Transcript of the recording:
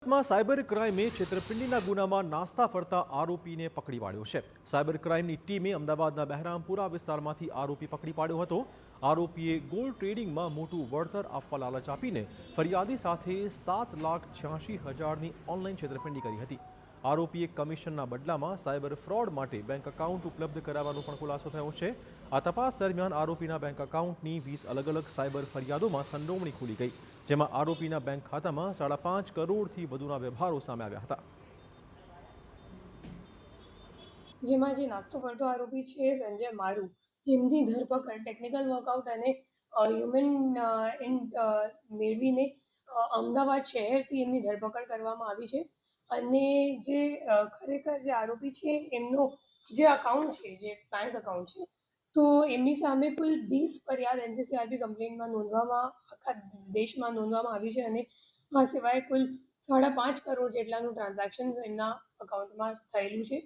સુરતમાં સાયબર ક્રાઇમે છેતરપિંડીના ગુનામાં નાસ્તા ફરતા આરોપીને પકડી પાડ્યો છે। સાયબર ક્રાઇમની ટીમે અમદાવાદના બહેરામપુરા વિસ્તારમાંથી આરોપી પકડી પાડ્યો હતો। આરોપીએ ગોલ્ડ ટ્રેડિંગમાં મોટું વળતર આપવા લાલચ આપીને ફરિયાદી સાથે 7,86,000ની ઓનલાઈન છેતરપિંડી કરી હતી। આરોપીએ કમિશનના બદલામાં સાયબર ફ્રોડ માટે બેંક એકાઉન્ટ ઉપલબ્ધ કરાવવાનો પણ ખુલાસો થયો છે। આ તપાસ દરમિયાન આરોપીના બેંક એકાઉન્ટની 20 અલગ અલગ સાયબર ફરિયાદોમાં સંડોવણી ખુલી ગઈ, જેમાં આરોપીના બેંક ખાતામાં 5.5 કરોડથી વધુના વ્યવહારો સામે આવ્યા હતા। જેમાં જે નાસ્તો કરતો આરોપી છે સંજય મારુ, એમની ધરપકડ ટેકનિકલ વર્કઆઉટ અને હ્યુમન મેળવીને અમદાવાદ શહેરથી એમની ધરપકડ કરવામાં આવી છે। અને જે ખરેખર જે આરોપી છે એમનો જે અકાઉન્ટ છે, જે બેંક અકાઉન્ટ છે, તો એમની સામે કુલ 20 ફરિયાદ એનસીસીઆરપી કમ્પ્લેન્ટમાં આખા દેશમાં નોંધવામાં આવી છે। અને આ સિવાય કુલ 5.5 કરોડ જેટલાનું ટ્રાન્ઝેક્શન એમના અકાઉન્ટમાં થયેલું છે।